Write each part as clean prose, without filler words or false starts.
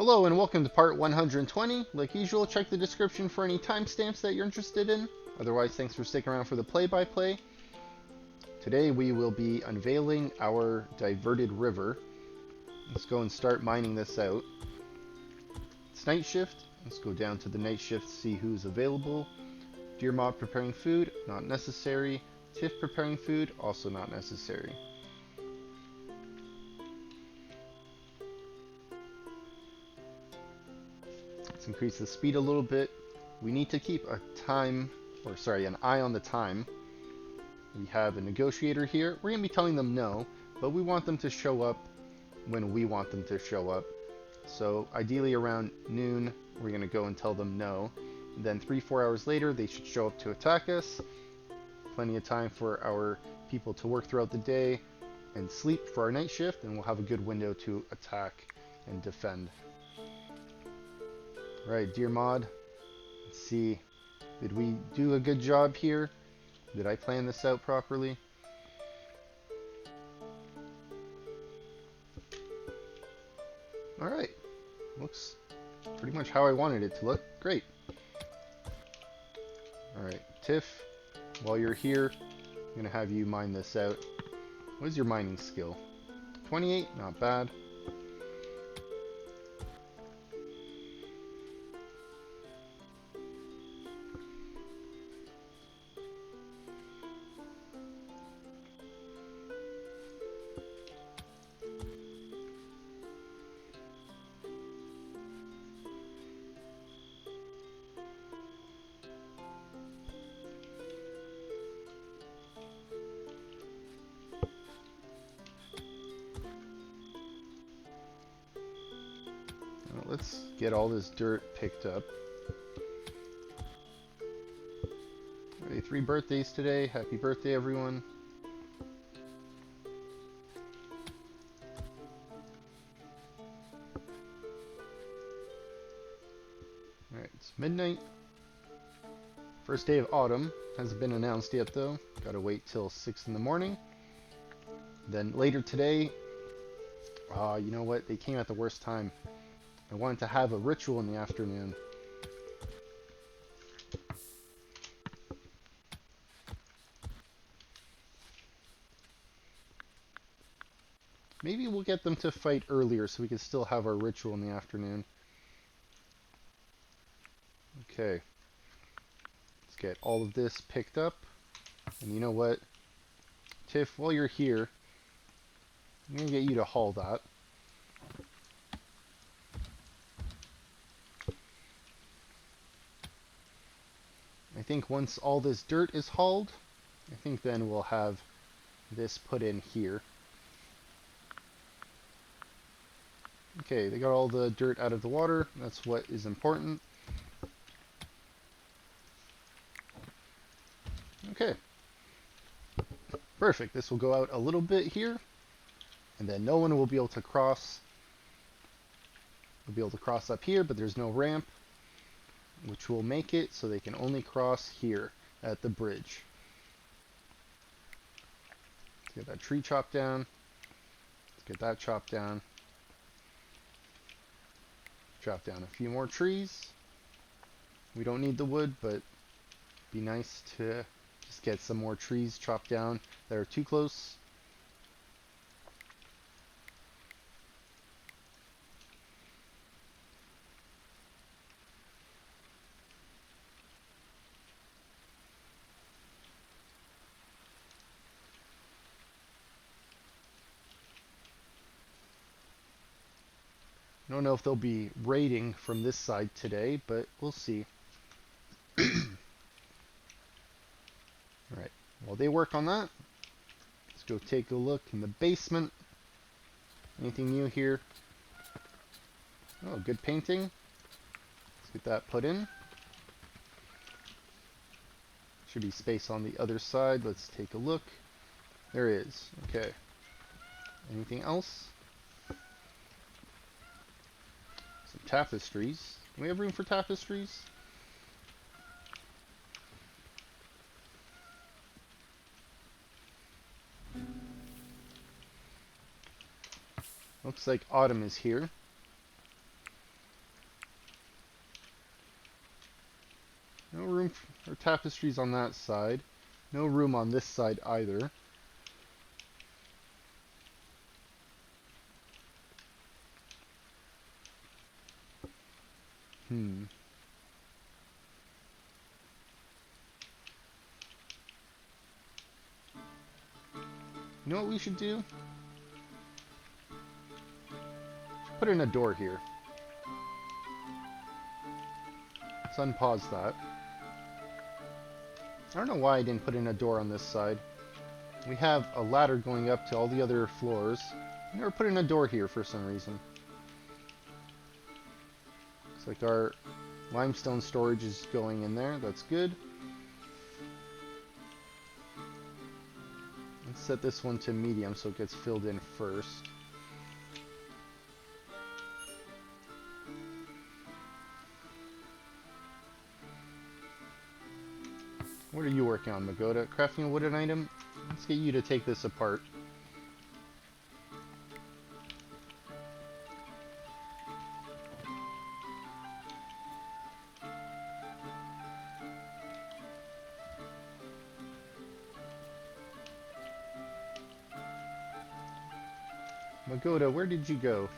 Hello and welcome to part 120. Like usual, check the description for any timestamps that you're interested in. Otherwise, thanks for sticking around for the play-by-play. Today we will be unveiling our diverted river. Let's go and start mining this out. It's night shift. Let's go down to the night shift to see who's available. Deer mob preparing food, not necessary. Tiff preparing food, also not necessary. Let's increase the speed a little bit. We need to keep an eye on the time. We have a negotiator here. We're going to be telling them no, but we want them to show up when we want them to show up. So ideally around noon, we're going to go and tell them no. And then 3-4 hours later, they should show up to attack us. Plenty of time for our people to work throughout the day and sleep for our night shift, and we'll have a good window to attack and defend. Right, dear mod, let's see. Did we do a good job here? Did I plan this out properly? Alright, looks pretty much how I wanted it to look. Great. Alright, Tiff, while you're here, I'm going to have you mine this out. What is your mining skill? 28, not bad. Let's get all this dirt picked up. Alright, 3 birthdays today. Happy birthday, everyone. Alright, it's midnight. First day of autumn. Hasn't been announced yet, though. Gotta wait till 6 in the morning. Then later today, you know what? They came at the worst time. I wanted to have a ritual in the afternoon. Maybe we'll get them to fight earlier so we can still have our ritual in the afternoon. Okay. Let's get all of this picked up. And you know what? Tiff, while you're here, I'm going to get you to haul that. I think once all this dirt is hauled, I think then we'll have this put in here. Okay, they got all the dirt out of the water. That's what is important. Okay. Perfect. This will go out a little bit here, and then no one will be able to cross. We'll be able to cross up here, but there's no ramp, which will make it so they can only cross here at the bridge. Let's get that tree chopped down. Let's get that chopped down. Chop down a few more trees. We don't need the wood, but it'd be nice to just get some more trees chopped down that are too close. I don't know if they'll be raiding from this side today, but we'll see. Alright, while they work on that, let's go take a look in the basement. Anything new here? Oh, good painting. Let's get that put in. Should be space on the other side. Let's take a look. There is. Okay. Anything else? Some tapestries. Do we have room for tapestries? Looks like autumn is here. room for tapestries on that side. No room on this side either. Hmm. You know what we should do? Put in a door here. Let's unpause that. I don't know why I didn't put in a door on this side. We have a ladder going up to all the other floors. I never put in a door here for some reason. Looks like our limestone storage is going in there. That's good. Let's set this one to medium so it gets filled in first. What are you working on, Magoda? Crafting a wooden item? Let's get you to take this apart. Magoda, where did you go?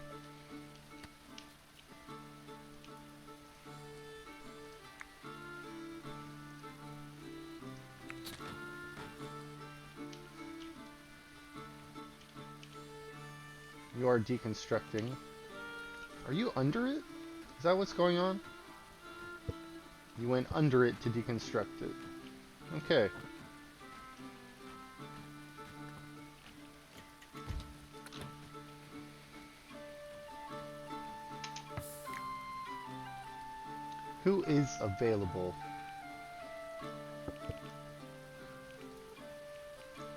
You are deconstructing. Are you under it? Is that what's going on? You went under it to deconstruct it. Okay. Who is available?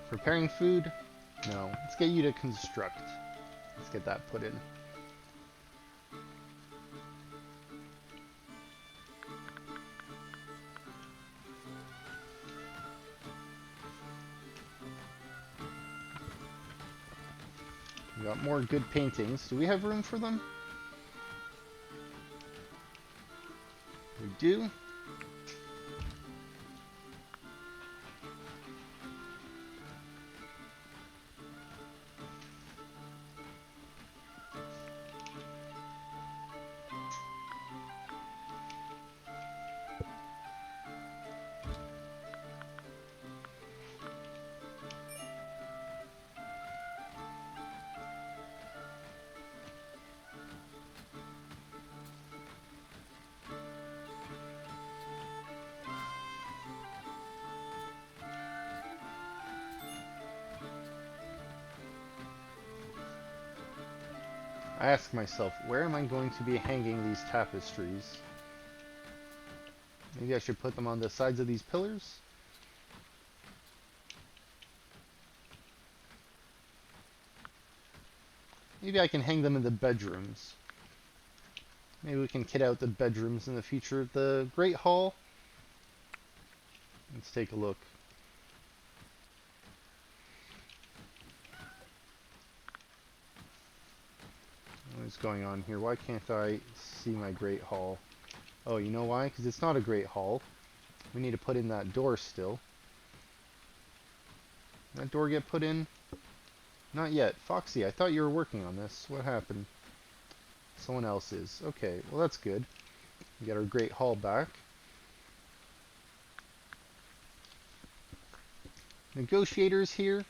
Preparing food? No. Let's get you to construct. Let's get that put in. We got more good paintings. Do we have room for them? We do. I ask myself, where am I going to be hanging these tapestries? Maybe I should put them on the sides of these pillars? Maybe I can hang them in the bedrooms. Maybe we can kit out the bedrooms in the future. The Great Hall? Let's take a look. What is going on here? Why can't I see my Great Hall? Oh, you know why? Because it's not a Great Hall. We need to put in that door still. That door get put in? Not yet. Foxy, I thought you were working on this. What happened? Someone else is. Okay, well that's good. We got our Great Hall back. Negotiators here.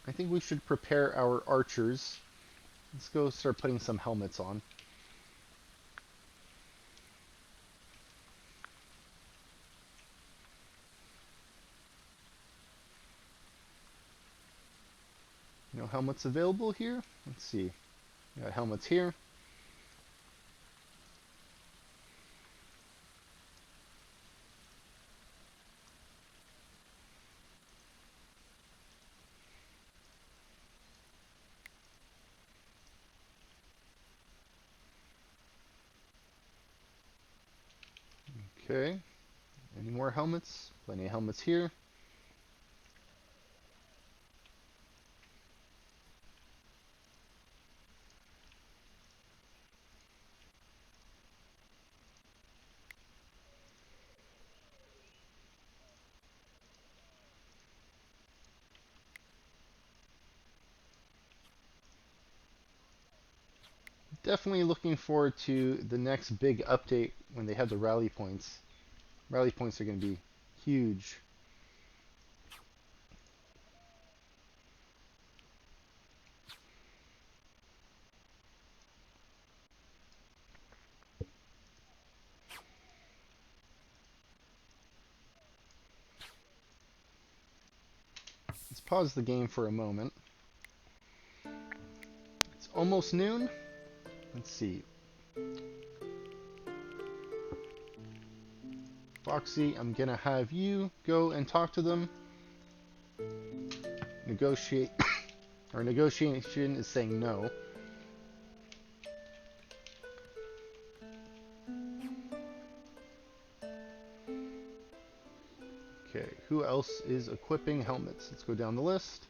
I think we should prepare our archers. Let's go start putting some helmets on. No helmets available here? Let's see. We got helmets here. Okay. Any more helmets? Plenty of helmets here. definitely looking forward to the next big update when they have the rally points. Rally points are going to be huge. Let's pause the game for a moment. It's almost noon. Let's see. Foxy, I'm gonna have you go and talk to them. Negotiate. Our negotiation is saying no. Okay, who else is equipping helmets? Let's go down the list.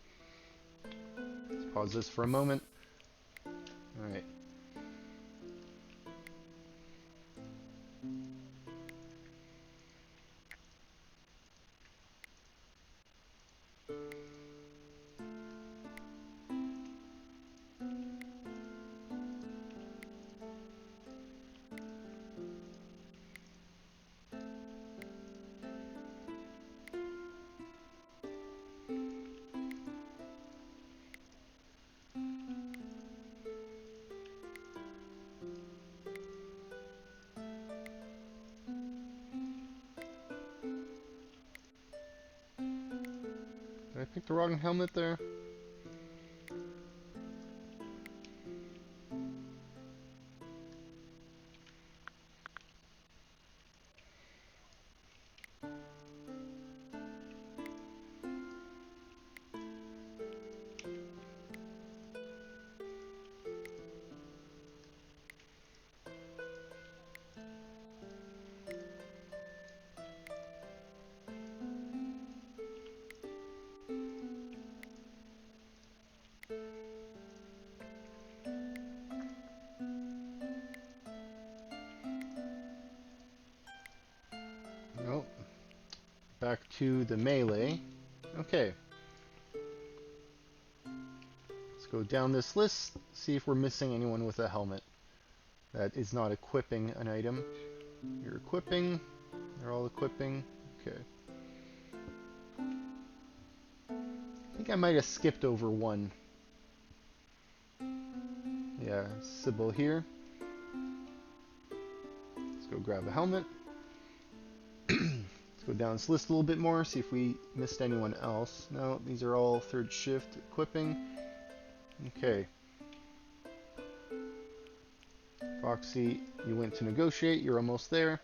Let's pause this for a moment. Alright. Did I pick the wrong helmet there? Nope. Back to the melee. Okay. Let's go down this list, see if we're missing anyone with a helmet that is not equipping an item. You're equipping. They're all equipping. Okay. I think I might have skipped over one. Yeah, Sybil here. Let's go grab a helmet. Let's go down this list a little bit more, see if we missed anyone else. No, these are all third shift equipping. Okay. Foxy, you went to negotiate. You're almost there.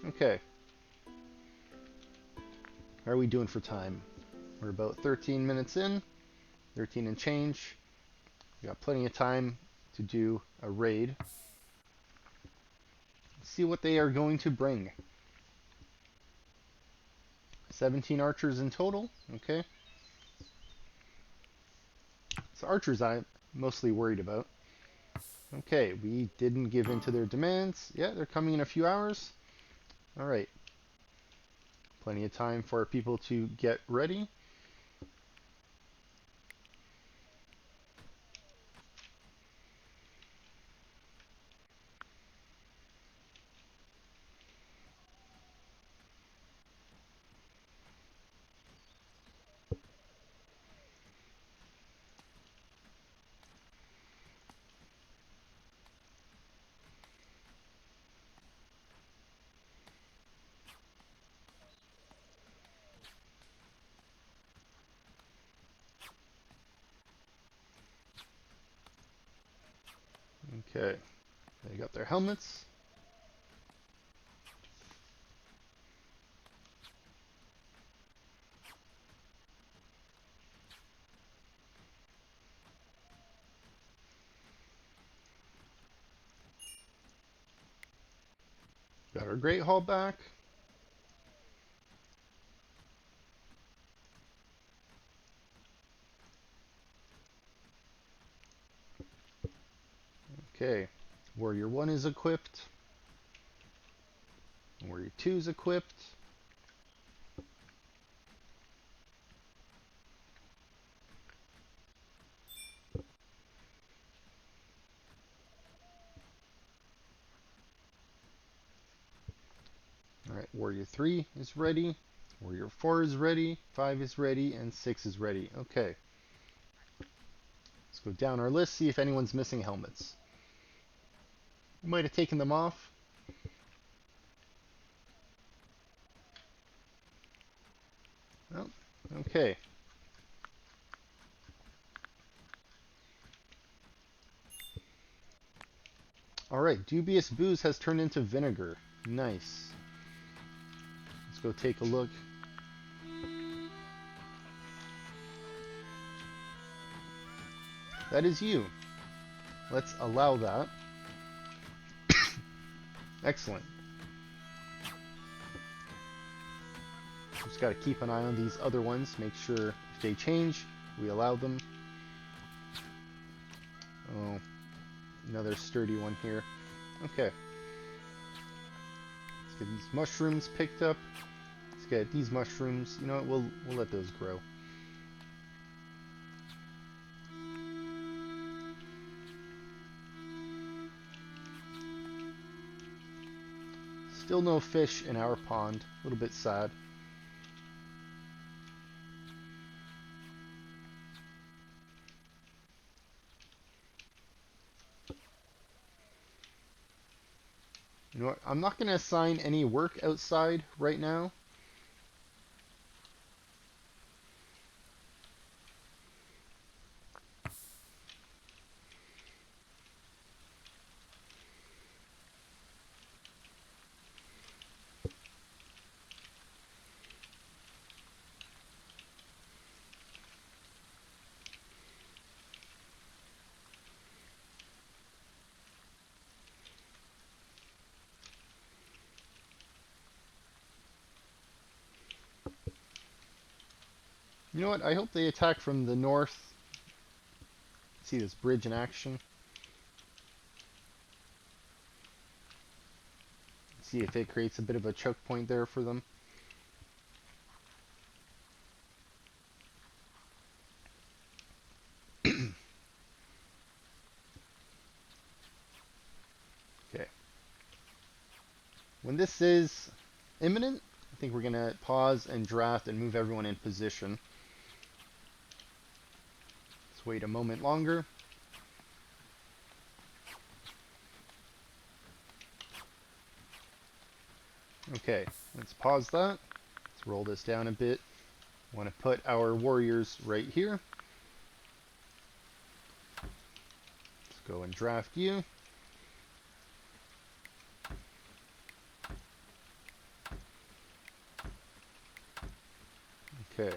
Okay. How are we doing for time? We're about 13 minutes in. 13 and change. We got plenty of time to do a raid. Let's see what they are going to bring. 17 archers in total. Okay. It's archers I'm mostly worried about. Okay, we didn't give in to their demands. Yeah, they're coming in a few hours. Alright. Plenty of time for people to get ready. Okay. They got their helmets. Got our Great Hall back. Okay. Warrior 1 is equipped. Warrior 2 is equipped. Alright, Warrior 3 is ready. Warrior 4 is ready. 5 is ready. And 6 is ready. Okay. Let's go down our list, see if anyone's missing helmets. We might have taken them off. Oh, okay. Alright, dubious booze has turned into vinegar. Nice. Let's go take a look. That is you. Let's allow that. Excellent. Just gotta keep an eye on these other ones, make sure if they change, we allow them. Oh, another sturdy one here. Okay. Let's get these mushrooms picked up. Let's get these mushrooms. You know what, we'll let those grow. Still no fish in our pond. A little bit sad. You know what? I'm not going to assign any work outside right now. You know what? I hope they attack from the north. See this bridge in action. See if it creates a bit of a choke point there for them. Okay. When this is imminent, I think we're going to pause and draft and move everyone in position. Let's wait a moment longer. Okay, let's pause that. Let's roll this down a bit. Want to put our warriors right here. Let's go and draft you. Okay.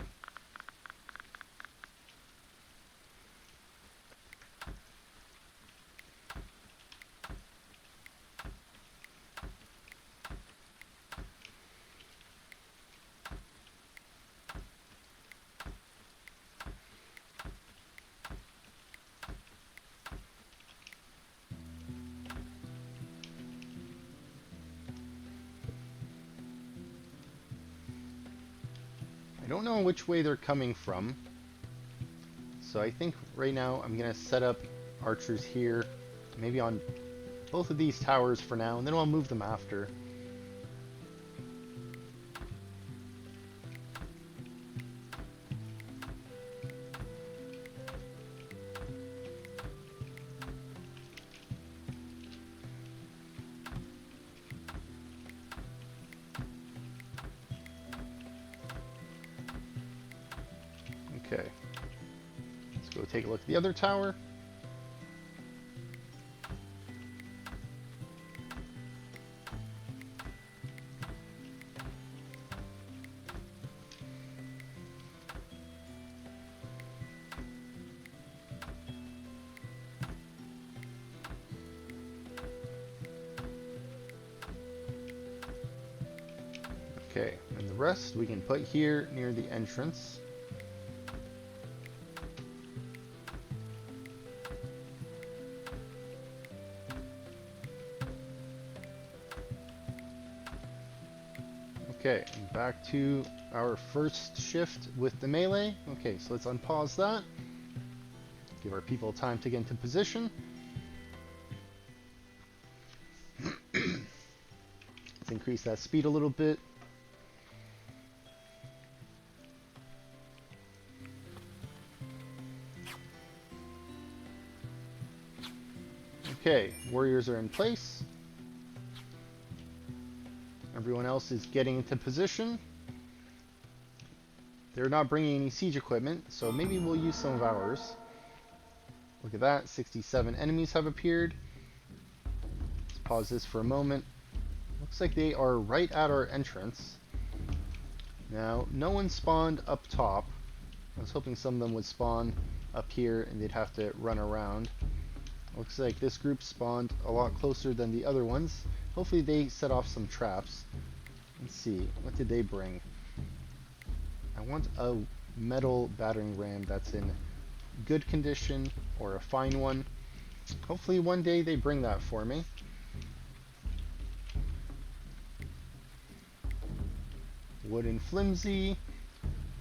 I don't know which way they're coming from. So I think right now I'm going to set up archers here, maybe on both of these towers for now, and then I'll move them after. Okay. Let's go take a look at the other tower. Okay, and the rest we can put here near the entrance. Okay, and back to our first shift with the melee. Okay, so let's unpause that. Give our people time to get into position. It's increase that speed a little bit. Okay, warriors are in place. Everyone else is getting into position. They're not bringing any siege equipment, so maybe we'll use some of ours. Look at that, 67 enemies have appeared. Let's pause this for a moment. Looks like they are right at our entrance. Now, no one spawned up top. I was hoping some of them would spawn up here and they'd have to run around. Looks like this group spawned a lot closer than the other ones. Hopefully they set off some traps. Let's see, what did they bring? I want a metal battering ram that's in good condition or a fine one. Hopefully one day they bring that for me. Wooden flimsy,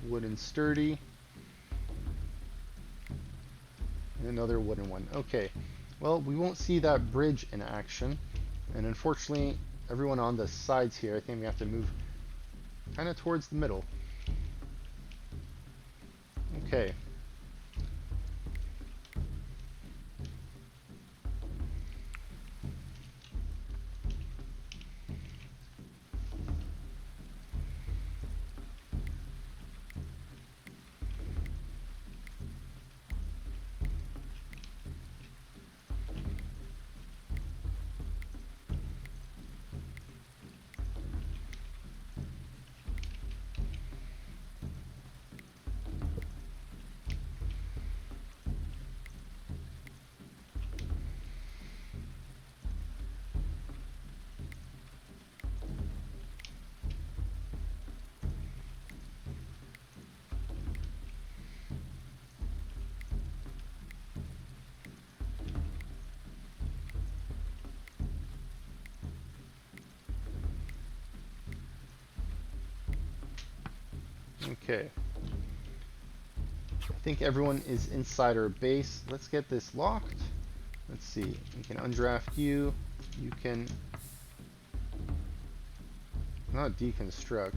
wooden sturdy, and another wooden one. Okay, well, we won't see that bridge in action, and unfortunately everyone on the sides here, I think we have to move kind of towards the middle. Okay. Okay. I think everyone is inside our base. Let's get this locked. Let's see. We can undraft you. You can not deconstruct.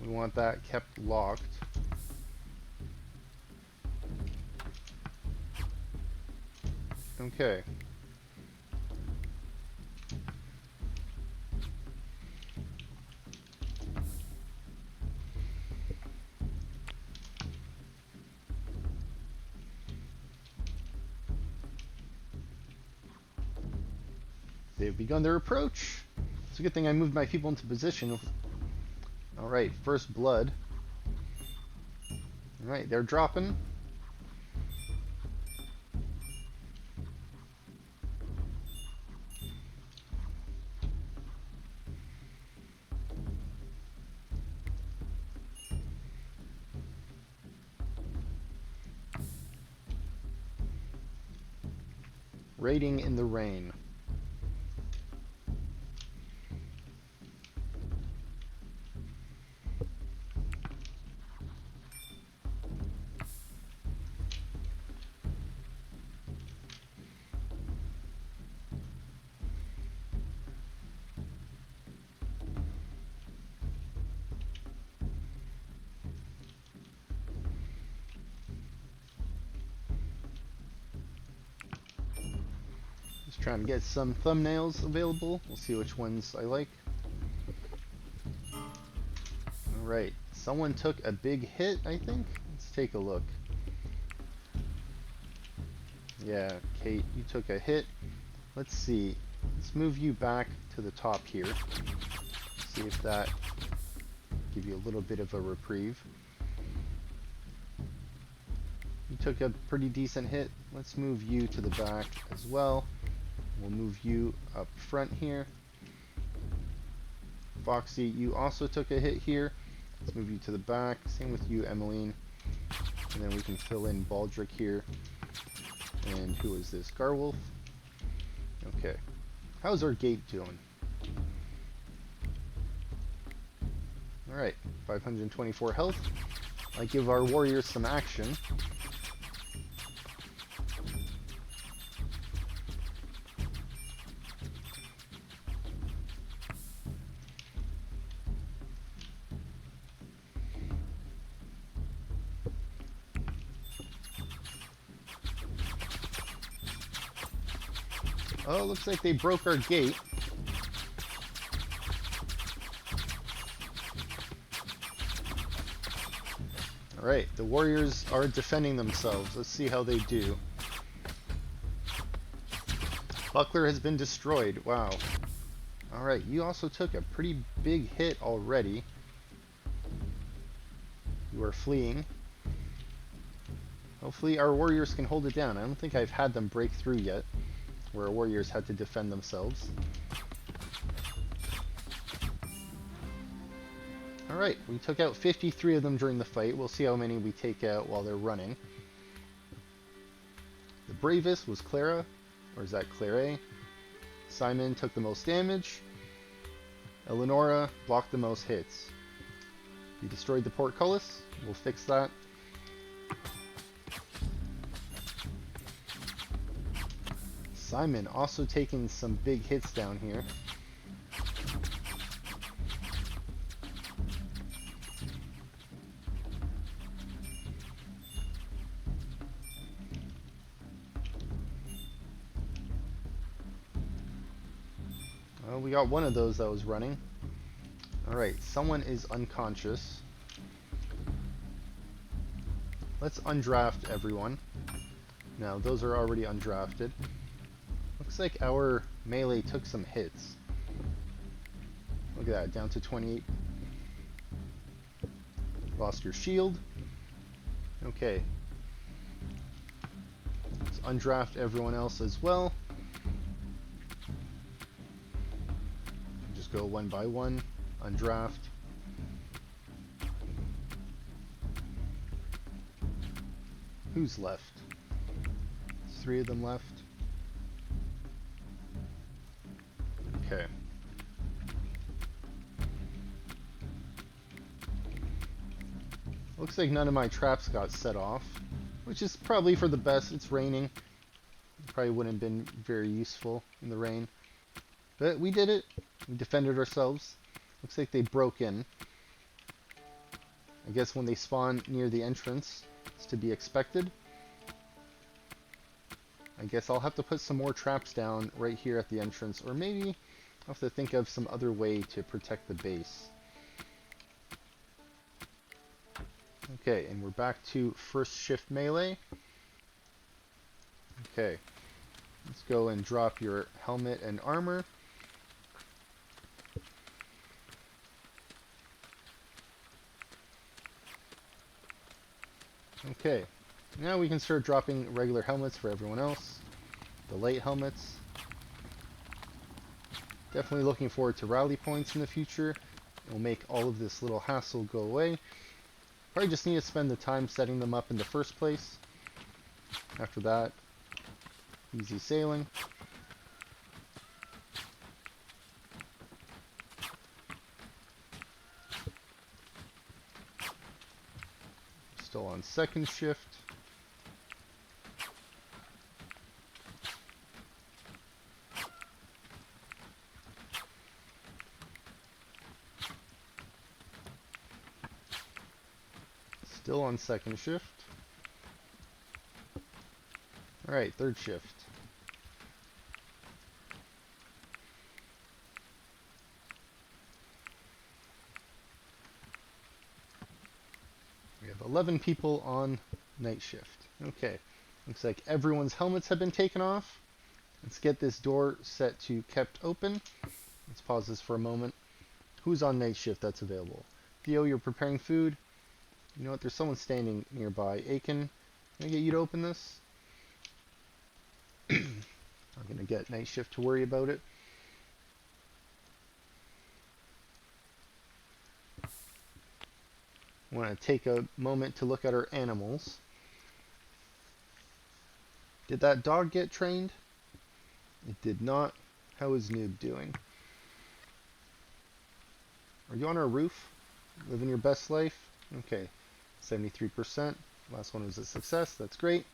We want that kept locked. Okay. They've begun their approach. It's a good thing I moved my people into position. Alright, first blood. Alright, they're dropping. Raiding in the rain. Trying to get some thumbnails available. We'll see which ones I like. Alright, someone took a big hit, I think. Let's take a look. Yeah, Kate, you took a hit. Let's see. Let's move you back to the top here. See if that give you a little bit of a reprieve. You took a pretty decent hit. Let's move you to the back as well. We'll move you up front here. Foxy, you also took a hit here. Let's move you to the back. Same with you, Emmeline. And then we can fill in Baldric here. And who is this? Garwolf? Okay. How's our gate doing? Alright, 524 health. I give our warriors some action. Oh, looks like they broke our gate. Alright, the warriors are defending themselves. Let's see how they do. Buckler has been destroyed. Wow. Alright, you also took a pretty big hit already. You are fleeing. Hopefully our warriors can hold it down. I don't think I've had them break through yet, where our warriors had to defend themselves. Alright, we took out 53 of them during the fight. We'll see how many we take out while they're running. The bravest was Clara, or is that Claire? Simon took the most damage. Eleonora blocked the most hits. You destroyed the portcullis. We'll fix that. Simon also taking some big hits down here. Well, we got one of those that was running. Alright, someone is unconscious. Let's undraft everyone. No, those are already undrafted. Looks like our melee took some hits. Look at that, down to 28. Lost your shield. Okay. Let's undraft everyone else as well. Just go one by one. Undraft. Who's left? There's 3 of them left. Okay. Looks like none of my traps got set off, which is probably for the best. It's raining. Probably wouldn't have been very useful in the rain. But we did it. We defended ourselves. Looks like they broke in. I guess when they spawn near the entrance, it's to be expected. I guess I'll have to put some more traps down right here at the entrance, or maybe I'll have to think of some other way to protect the base. Okay, and we're back to first shift melee. Okay, let's go and drop your helmet and armor. Okay, now we can start dropping regular helmets for everyone else. The light helmets. Definitely looking forward to rally points in the future. It'll make all of this little hassle go away. Probably just need to spend the time setting them up in the first place. After that, easy sailing. Still on second shift. Still on second shift. Alright, third shift. We have 11 people on night shift. Okay, looks like everyone's helmets have been taken off. Let's get this door set to kept open. Let's pause this for a moment. Who's on night shift that's available? Theo, you're preparing food. You know what, there's someone standing nearby. Aiken, can I get you to open this? I'm going to get night shift to worry about it. I want to take a moment to look at our animals. Did that dog get trained? It did not. How is Noob doing? Are you on our roof? Living your best life? Okay. 73%. Last one was a success. That's great.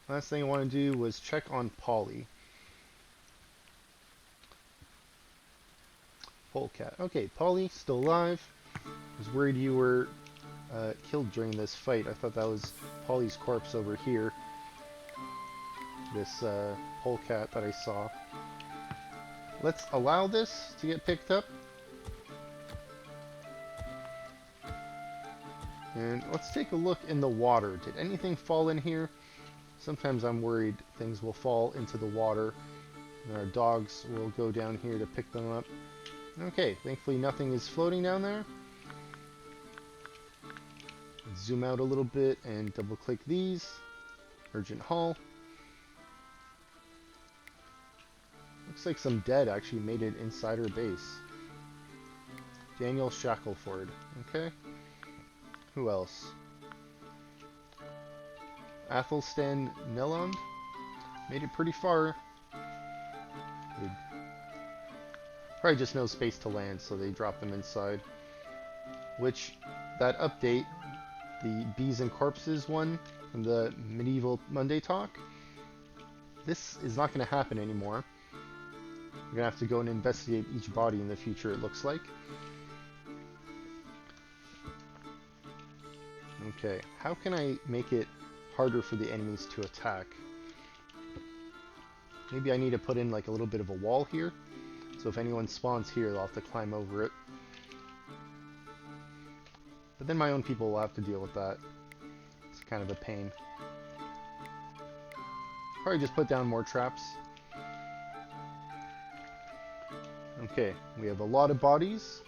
Last thing I want to do was check on Polly. Polecat. Okay, Polly, still alive. I was worried you were killed during this fight. I thought that was Polly's corpse over here. this polecat that I saw. Let's allow this to get picked up. And let's take a look in the water. Did anything fall in here? Sometimes I'm worried things will fall into the water and our dogs will go down here to pick them up. Okay, thankfully nothing is floating down there. Let's zoom out a little bit and double click these. Urgent haul. Looks like some dead actually made it inside our base. Daniel Shackleford. Okay. Who else? Athelstan Nelond. Made it pretty far. They probably just no space to land, so they dropped them inside. Which, that update, the Bees and Corpses one from the Medieval Monday talk, this is not going to happen anymore. We're going to have to go and investigate each body in the future, it looks like. Okay, how can I make it harder for the enemies to attack? Maybe I need to put in like a little bit of a wall here, so if anyone spawns here, they'll have to climb over it. But then my own people will have to deal with that. It's kind of a pain. Probably just put down more traps. Okay, we have a lot of bodies.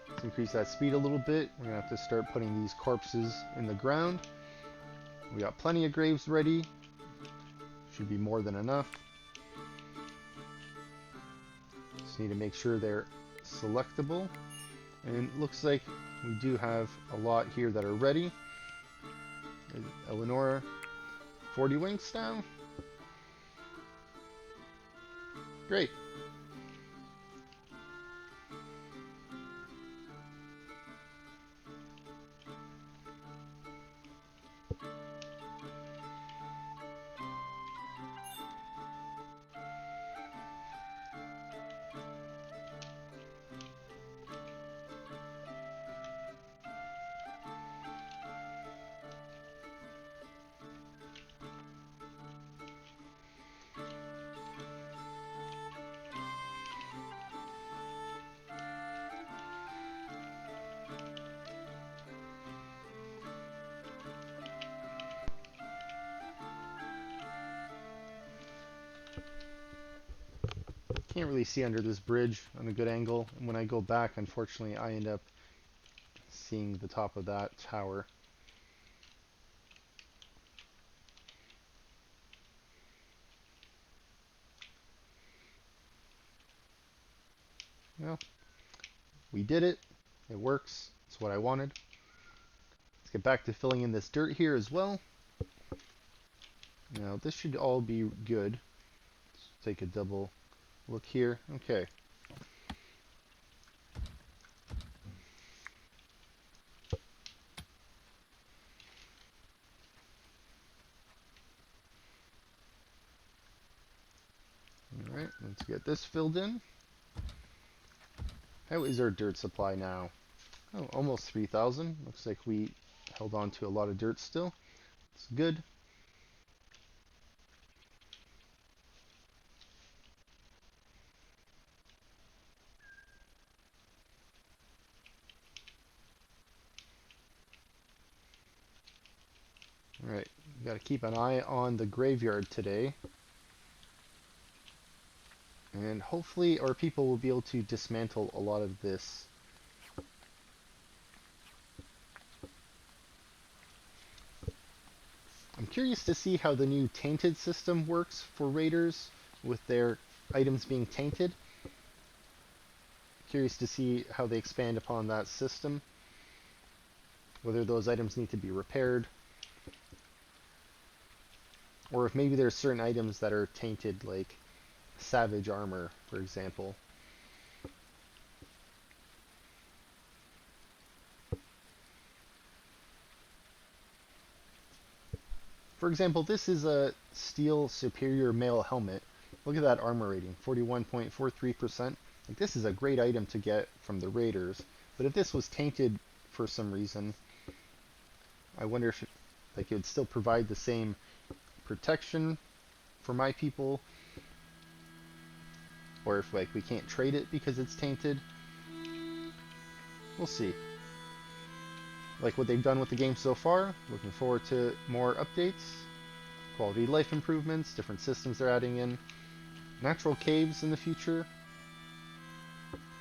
Let's increase that speed a little bit. We're going to have to start putting these corpses in the ground. We got plenty of graves ready. Should be more than enough. Just need to make sure they're selectable. And it looks like we do have a lot here that are ready. Eleonora, 40 winks now. Great. Can't really see under this bridge on a good angle, and when I go back, unfortunately, I end up seeing the top of that tower. Well, we did it. It works. It's what I wanted. Let's get back to filling in this dirt here as well. Now, this should all be good. Let's take a double look here. Okay. Alright, let's get this filled in. How is our dirt supply now? Oh, almost 3,000. Looks like we held on to a lot of dirt still. It's good. Alright, we gotta keep an eye on the graveyard today. And hopefully our people will be able to dismantle a lot of this. I'm curious to see how the new tainted system works for raiders with their items being tainted. Curious to see how they expand upon that system. Whether those items need to be repaired. Or if maybe there's certain items that are tainted, like savage armor, for example. For example, this is a steel superior mail helmet. Look at that armor rating, 41.43%. Like, this is a great item to get from the raiders. But if this was tainted for some reason, I wonder if it would still provide the same protection for my people, or if like we can't trade it because it's tainted. We'll see. Like what they've done with the game so far. Looking forward to more updates, quality of life improvements, different systems they're adding in, natural caves in the future.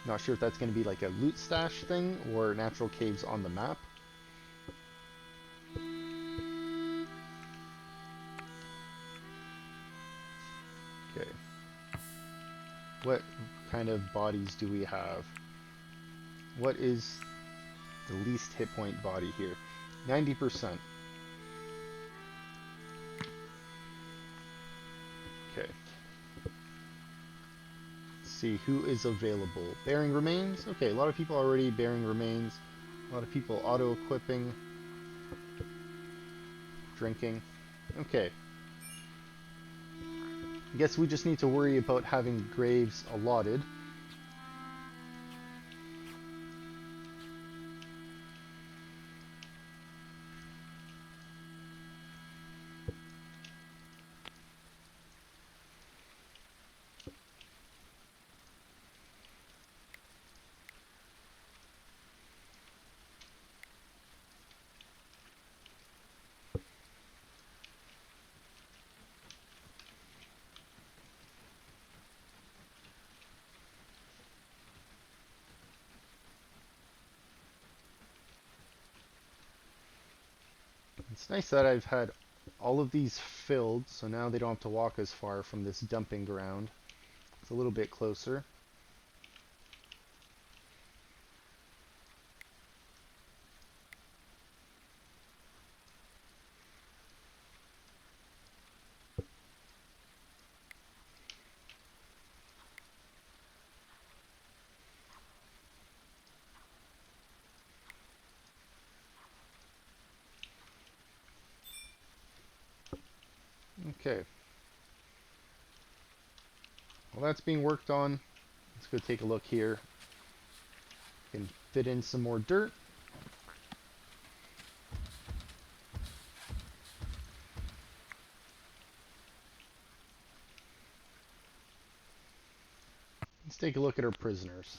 Not sure if that's going to be like a loot stash thing or natural caves on the map. Okay. What kind of bodies do we have? What is the least hit point body here? 90%. Okay. Let's see who is available. Bearing remains. Okay, a lot of people already bearing remains. A lot of people auto-equipping. Drinking. Okay. I guess we just need to worry about having graves allotted. It's nice that I've had all of these filled, so now they don't have to walk as far from this dumping ground. It's a little bit closer. Okay. While that's being worked on, let's go take a look here. Can fit in some more dirt. Let's take a look at our prisoners.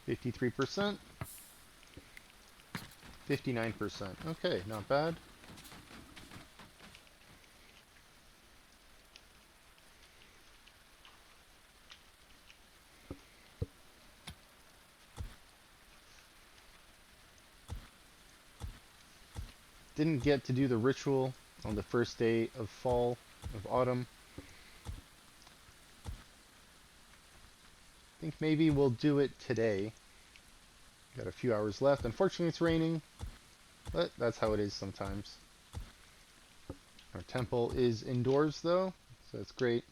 53%. 59%. Okay, not bad. Didn't get to do the ritual on the first day of fall, of autumn. I think maybe we'll do it today. Got a few hours left. Unfortunately, it's raining, but that's how it is sometimes. Our temple is indoors, though, so that's great.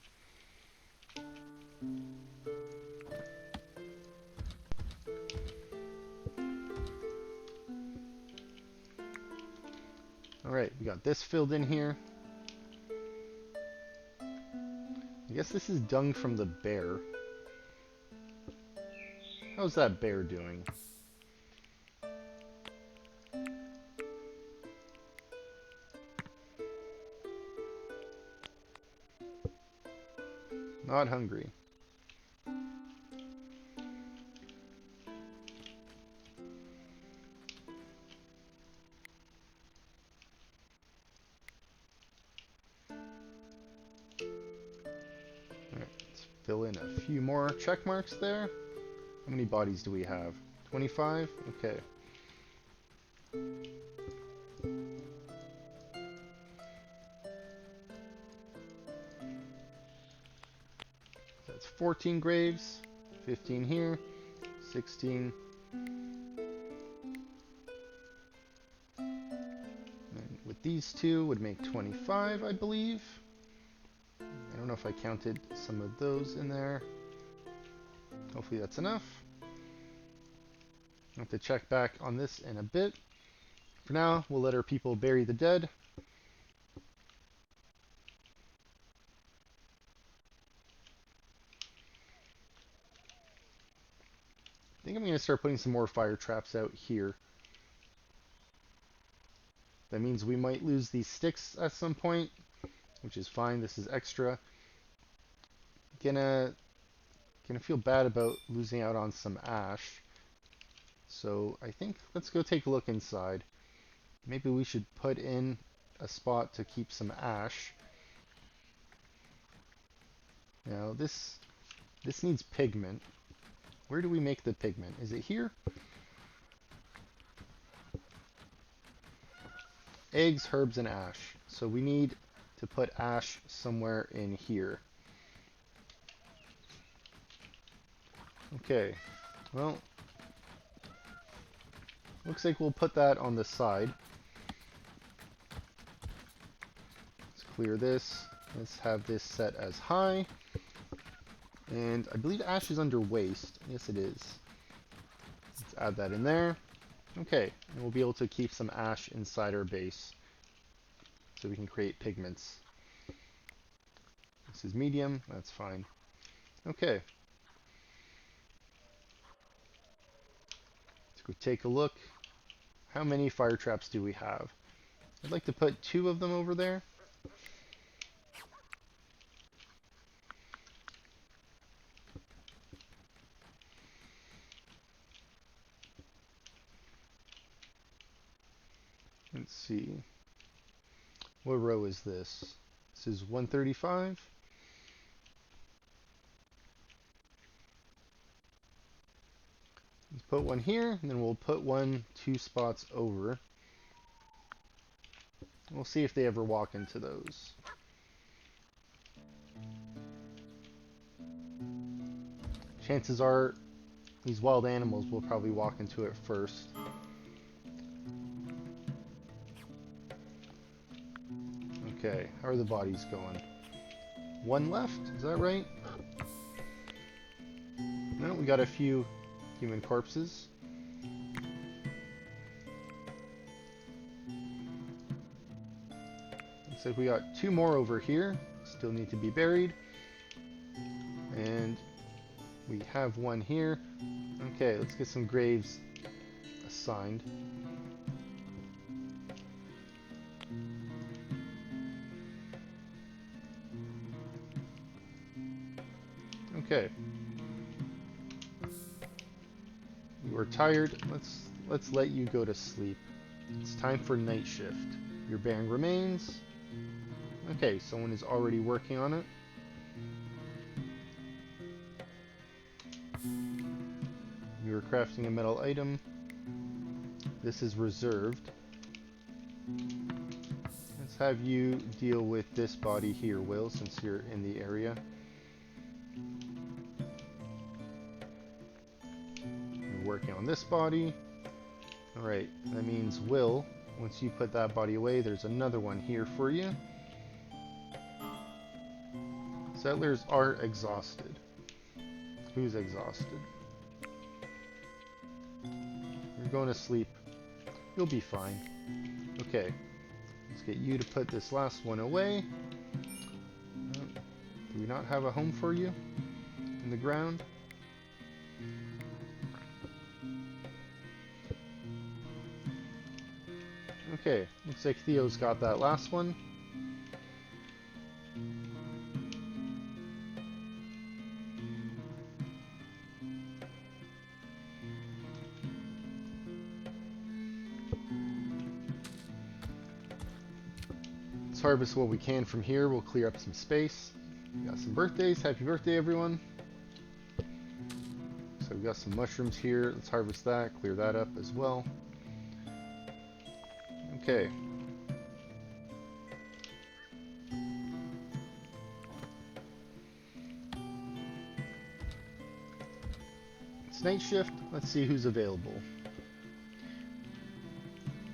Alright, we got this filled in here. I guess this is dung from the bear. How's that bear doing? Not hungry. Alright, let's fill in a few more check marks there. How many bodies do we have? 25? Okay. That's 14 graves. 15 here. 16. And with these two would make 25, I believe. I don't know if I counted some of those in there. Hopefully that's enough. I'll have to check back on this in a bit. For now, we'll let our people bury the dead. I think I'm going to start putting some more fire traps out here. That means we might lose these sticks at some point, which is fine. This is extra. Gonna feel bad about losing out on some ash. So I think let's go take a look inside. Maybe we should put in a spot to keep some ash. Now this needs pigment. Where do we make the pigment? Is it here? Eggs, herbs, and ash. So we need to put ash somewhere in here. Okay, well, looks like we'll put that on the side. Let's clear this. Let's have this set as high. And I believe ash is under waste. Yes, it is. Let's add that in there. Okay, and we'll be able to keep some ash inside our base so we can create pigments. This is medium, that's fine. Okay. Let's go take a look. How many fire traps do we have? I'd like to put 2 of them over there. Let's see. What row is this? This is 135. Let's put one here, and then we'll put one 2 spots over. We'll see if they ever walk into those. Chances are these wild animals will probably walk into it first. Okay, how are the bodies going? 1 left, is that right? No, we got a few human corpses. Looks like we got 2 more over here. Still need to be buried. And we have 1 here. Okay, let's get some graves assigned. Okay. You are tired. Let's let you go to sleep. It's time for night shift. You're bearing remains. Okay, someone is already working on it. You are crafting a metal item. This is reserved. Let's have you deal with this body here, Will, since you're in the area. You're working on this body. Alright, that means Will, once you put that body away, there's another one here for you. Settlers are exhausted. Who's exhausted? You're going to sleep. You'll be fine. Okay. Let's get you to put this last one away. Do we not have a home for you in the ground? Okay. Looks like Theo's got that last one. Let's harvest what we can from here. We'll clear up some space. We got some birthdays. Happy birthday, everyone. So we got some mushrooms here. Let's harvest that, clear that up as well. Okay. It's night shift. Let's see who's available.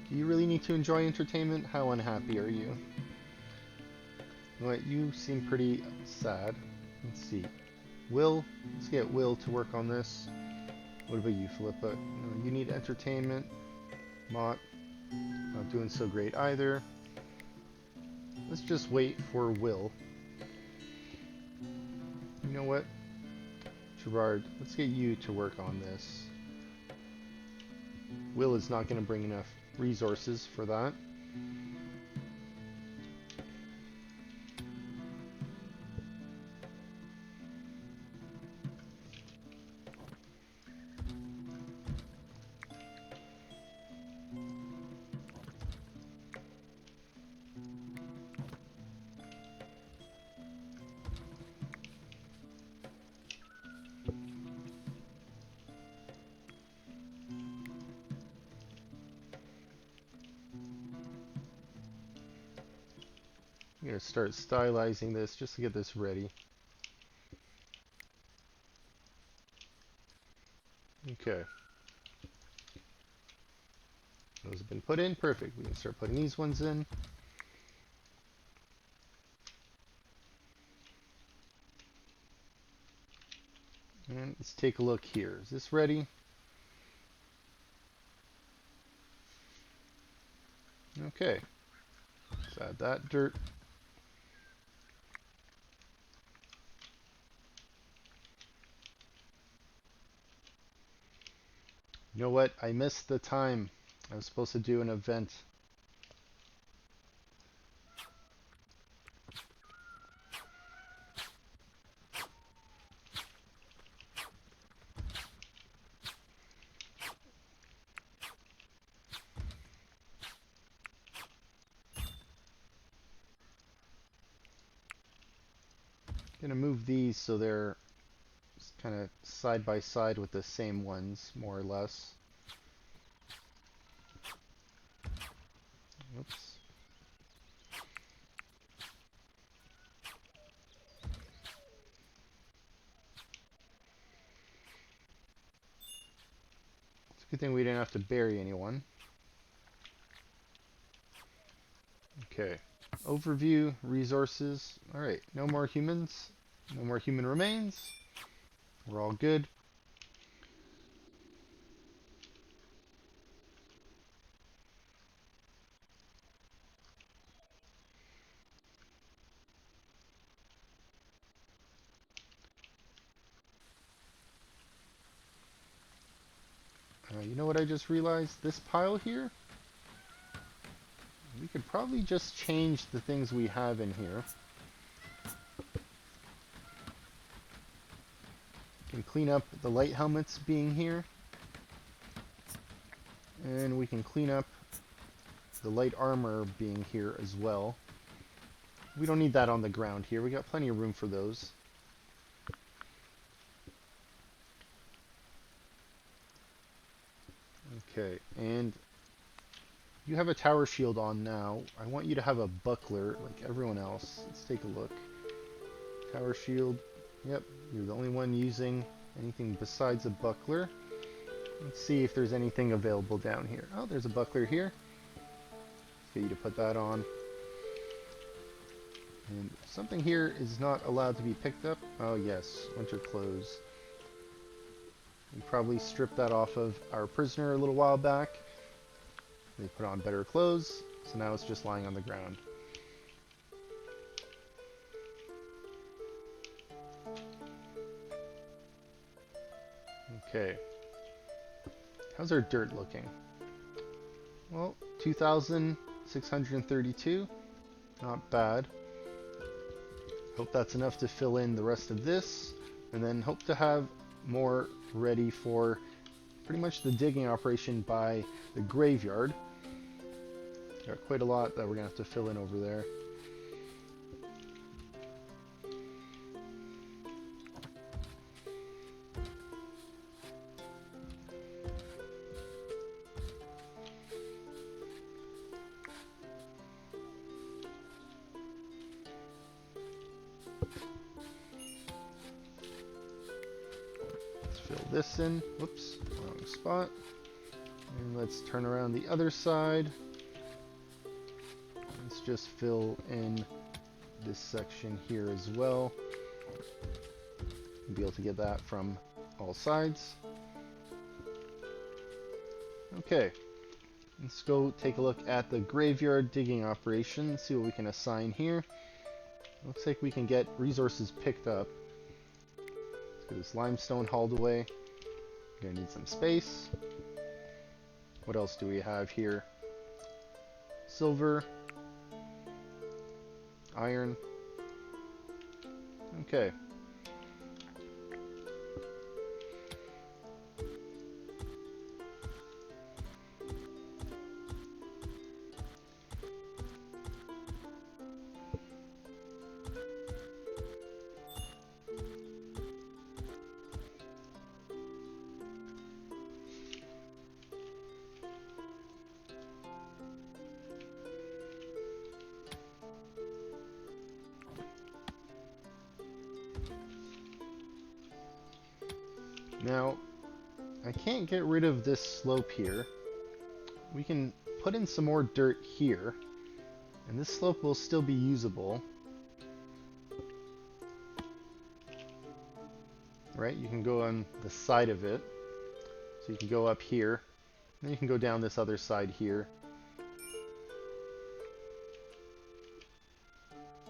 Do you really need to enjoy entertainment? How unhappy are you? What, you seem pretty sad. Let's see. Will, let's get Will to work on this. What about you, Philippa? No, you need entertainment. Mott, not doing so great either. Let's just wait for Will. You know what? Gerard, let's get you to work on this. Will is not going to bring enough resources for that. I'm going to start stylizing this just to get this ready. Okay. Those have been put in. Perfect. We can start putting these ones in. And let's take a look here. Is this ready? Okay. Let's add that dirt. You know what? I missed the time. I was supposed to do an event. I'm going to move these so they're kind of side by side with the same ones, more or less. Oops. It's a good thing we didn't have to bury anyone. Okay. Overview, resources. Alright, no more humans. No more human remains. We're all good. You know what I just realized? This pile here, we could probably just change the things we have in here. We can clean up the light helmets being here. And we can clean up the light armor being here as well. We don't need that on the ground here. We got plenty of room for those. Okay, and you have a tower shield on now. I want you to have a buckler like everyone else. Let's take a look. Tower shield. Yep, you're the only one using anything besides a buckler. Let's see if there's anything available down here. Oh, there's a buckler here. Let's get you to put that on. And something here is not allowed to be picked up. Oh yes, winter clothes. We probably stripped that off of our prisoner a little while back. They put on better clothes, so now it's just lying on the ground. Okay. How's our dirt looking? Well, 2,632. Not bad. Hope that's enough to fill in the rest of this, and then hope to have more ready for pretty much the digging operation by the graveyard. Got quite a lot that we're gonna have to fill in over there. Fill this in. Whoops, wrong spot. And let's turn around the other side. Let's just fill in this section here as well. Be able to get that from all sides. Okay, let's go take a look at the graveyard digging operation, see what we can assign here. Looks like we can get resources picked up. Let's get this limestone hauled away. Gonna need some space. What else do we have here? silver, iron. Okay. Now, I can't get rid of this slope here. We can put in some more dirt here, and this slope will still be usable. Right? You can go on the side of it. So you can go up here, and you can go down this other side here.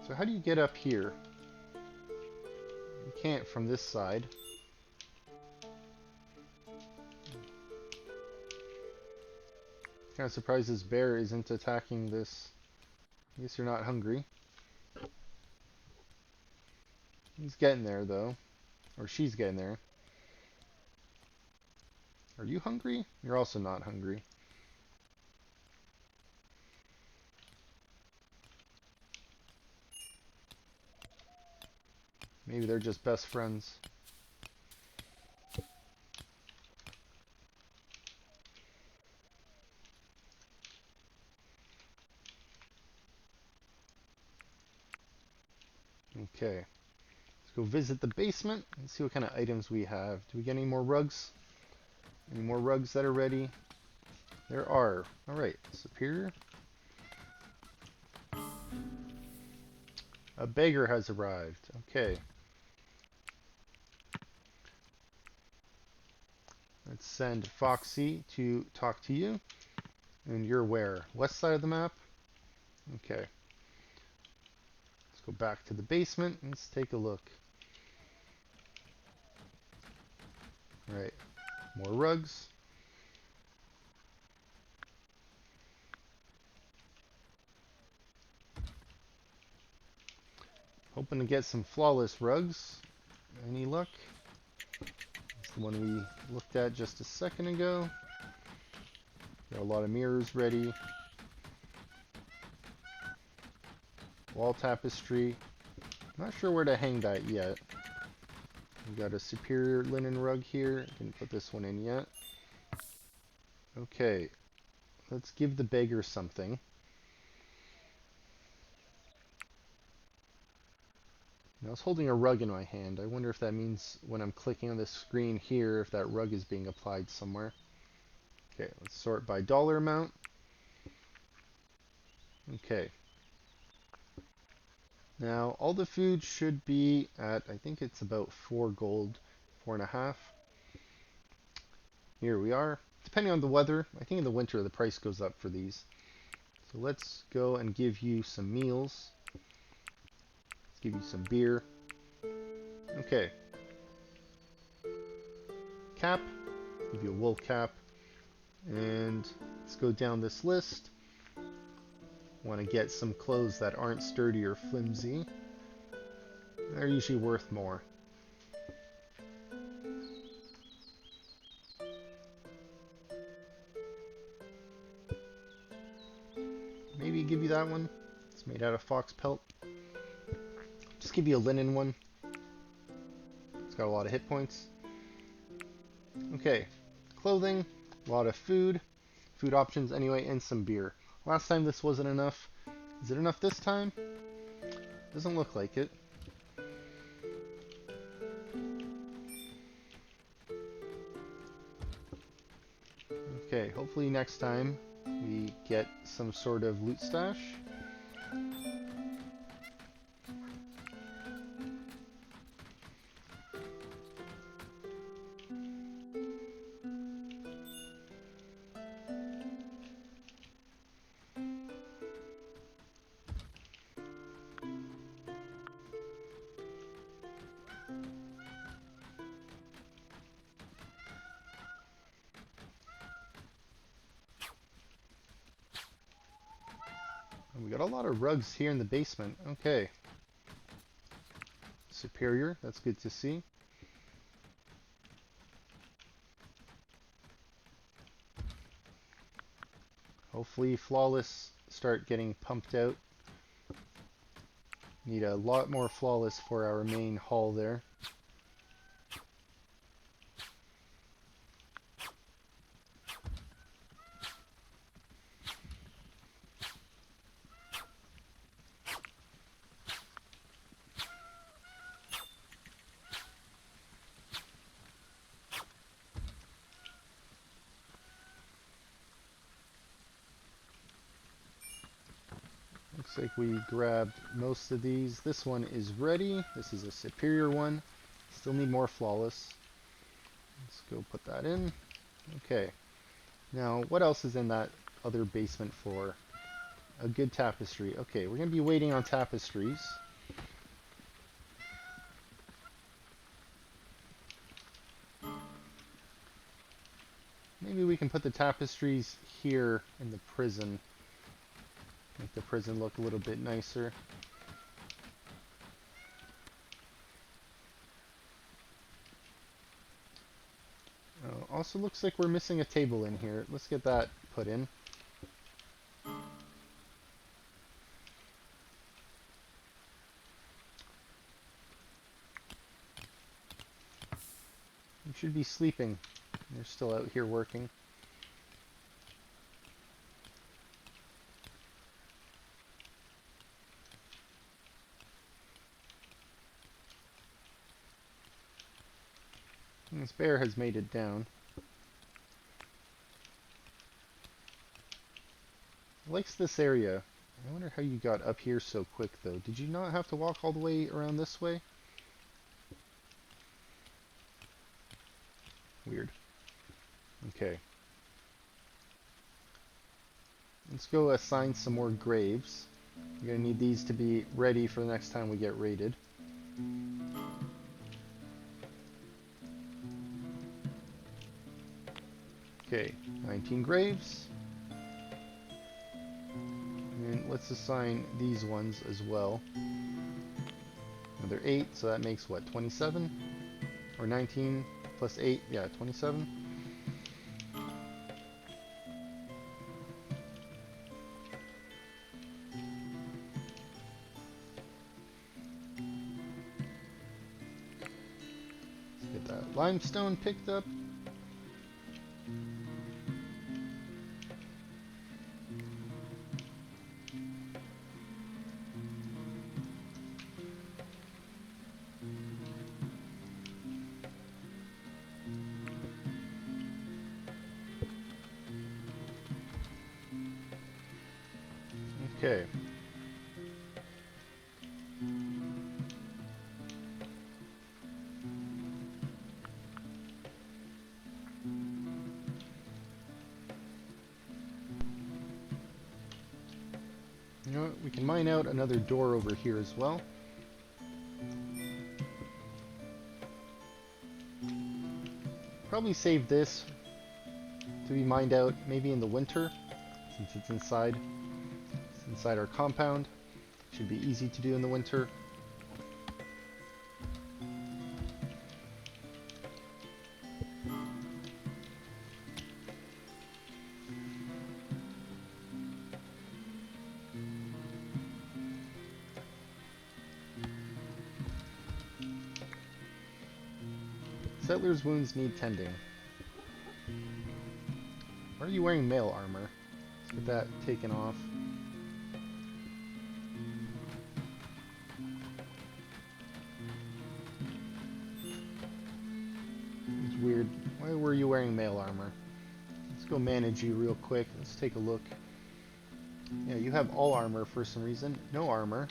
So how do you get up here? You can't from this side. Kind of surprised this bear isn't attacking this. I guess you're not hungry. He's getting there though. Or she's getting there. Are you hungry? You're also not hungry. Maybe they're just best friends. Okay. Let's go visit the basement and see what kind of items we have. Do we get any more rugs? Any more rugs that are ready? There are. Alright, superior. A beggar has arrived. Okay. Let's send Foxy to talk to you. And you're where? West side of the map? Okay. Let's go back to the basement and let's take a look. Right. More rugs. Hoping to get some flawless rugs. Any luck? It's the one we looked at just a second ago. Got a lot of mirrors ready. Wall tapestry. Not sure where to hang that yet. We got a superior linen rug here. Didn't put this one in yet. Okay. Let's give the beggar something. I was holding a rug in my hand. I wonder if that means when I'm clicking on this screen here, if that rug is being applied somewhere. Okay, let's sort by dollar amount. Okay. Now, all the food should be at, I think it's about 4 gold, 4.5. Here we are. Depending on the weather, I think in the winter the price goes up for these. So let's go and give you some meals. Let's give you some beer. Okay. Cap. Give you a wool cap. And let's go down this list. Want to get some clothes that aren't sturdy or flimsy. They're usually worth more. Maybe give you that one. It's made out of fox pelt. Just give you a linen one. It's got a lot of hit points. Okay. Clothing. A lot of food. Food options anyway, and some beer. Last time this wasn't enough. Is it enough this time? Doesn't look like it. Okay, hopefully next time we get some sort of loot stash. We got a lot of rugs here in the basement. Okay. Superior, that's good to see. Hopefully flawless start getting pumped out. Need a lot more flawless for our main hall there. Looks like we grabbed most of these. This one is ready. This is a superior one. Still need more flawless. Let's go put that in. Okay. Now, what else is in that other basement floor? A good tapestry. Okay, we're going to be waiting on tapestries. Maybe we can put the tapestries here in the prison. Make the prison look a little bit nicer. Also looks like we're missing a table in here. Let's get that put in. You should be sleeping. You're still out here working. And this bear has made it down. Likes this area. I wonder how you got up here so quick though. Did you not have to walk all the way around this way? Weird. Okay. Let's go assign some more graves. We're gonna need these to be ready for the next time we get raided. Okay, 19 graves. And let's assign these ones as well. Another 8, so that makes what, 27? Or 19 plus 8, yeah, 27. Let's get that limestone picked up. Okay. You know what? We can mine out another door over here as well. Probably save this to be mined out maybe in the winter, since it's inside. It's inside our compound. Should be easy to do in the winter. Settler's wounds need tending. Why are you wearing mail armor? Let's get that taken off. It's weird. Why were you wearing mail armor? Let's go manage you real quick. Let's take a look. Yeah, you have all armor for some reason. No armor.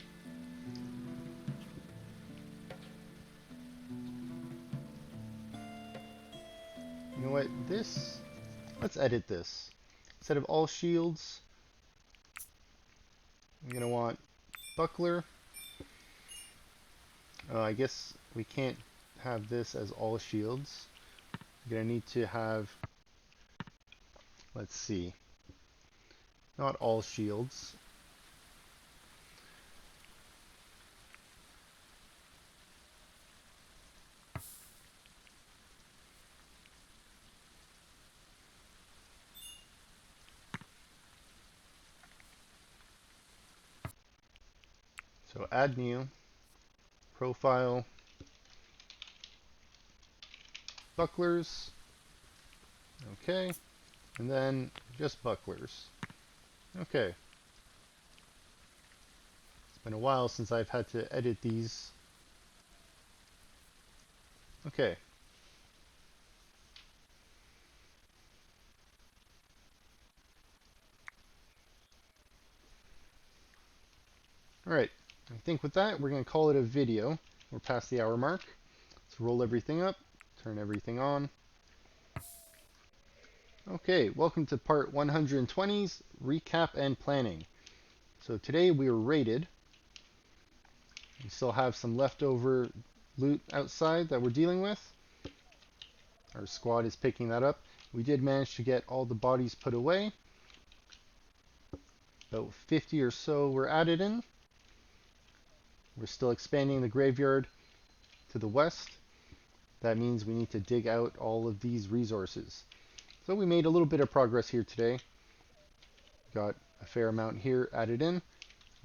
You know what? Let's edit this. Instead of all shields, I'm gonna want buckler. I guess we can't have this as all shields. We're gonna need to have, let's see, not all shields. So add new, profile, bucklers, okay, and then just bucklers. Okay. It's been a while since I've had to edit these. Okay. Alright, I think with that, we're going to call it a video. We're past the hour mark. Let's roll everything up, turn everything on. Okay, welcome to part 120's Recap and Planning. So today we were raided. We still have some leftover loot outside that we're dealing with. Our squad is picking that up. We did manage to get all the bodies put away. About 50 or so were added in. We're still expanding the graveyard to the west. That means we need to dig out all of these resources. So we made a little bit of progress here today. Got a fair amount here added in.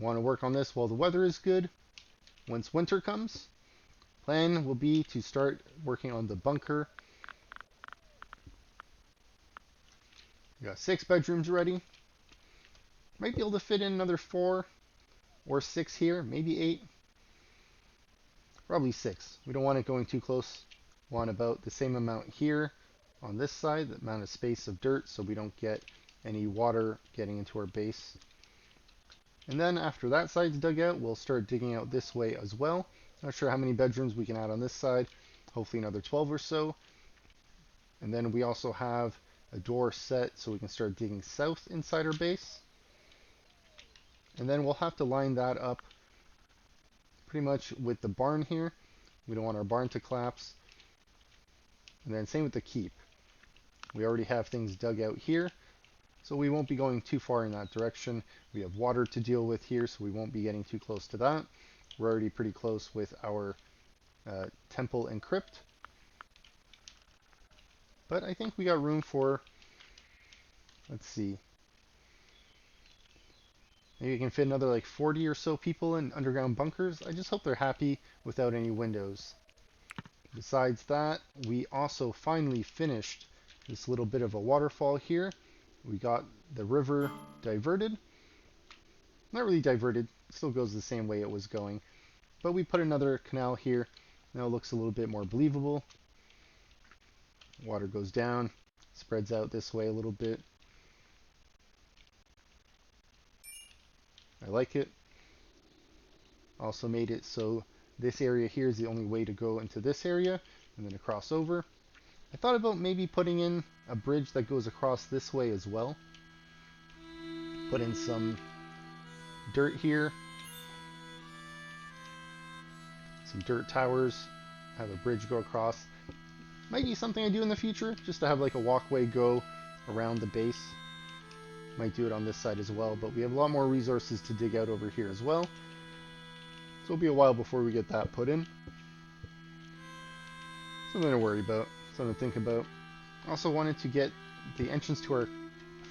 Want to work on this while the weather is good. Once winter comes, plan will be to start working on the bunker. We got 6 bedrooms ready. Might be able to fit in another 4 or 6 here, maybe 8. Probably 6. We don't want it going too close. Want about the same amount here on this side, the amount of space of dirt, so we don't get any water getting into our base. And then after that side's dug out, we'll start digging out this way as well. Not sure how many bedrooms we can add on this side. Hopefully another 12 or so. And then we also have a door set so we can start digging south inside our base. And then we'll have to line that up pretty much with the barn here. We don't want our barn to collapse. And then same with the keep. We already have things dug out here, so we won't be going too far in that direction. We have water to deal with here, so we won't be getting too close to that. We're already pretty close with our temple and crypt. But I think we got room for, let's see, maybe we can fit another like 40 or so people in underground bunkers. I just hope they're happy without any windows. Besides that, we also finally finished this little bit of a waterfall here. We got the river diverted. Not really diverted, it still goes the same way it was going. But we put another canal here. Now it looks a little bit more believable. Water goes down, spreads out this way a little bit. I like it. Also made it so this area here is the only way to go into this area and then across over. I thought about maybe putting in a bridge that goes across this way as well. Put in some dirt here. Some dirt towers. Have a bridge go across. Might be something I do in the future, just to have like a walkway go around the base. Might do it on this side as well, but we have a lot more resources to dig out over here as well. So it'll be a while before we get that put in. Something to worry about, something to think about. Also wanted to get the entrance to our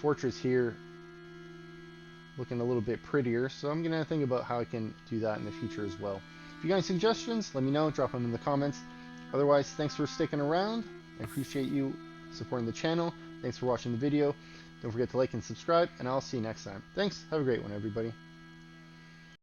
fortress here looking a little bit prettier, so I'm going to think about how I can do that in the future as well. If you got any suggestions, let me know, drop them in the comments. Otherwise, thanks for sticking around. I appreciate you supporting the channel. Thanks for watching the video. Don't forget to like and subscribe, and I'll see you next time. Thanks. Have a great one, everybody.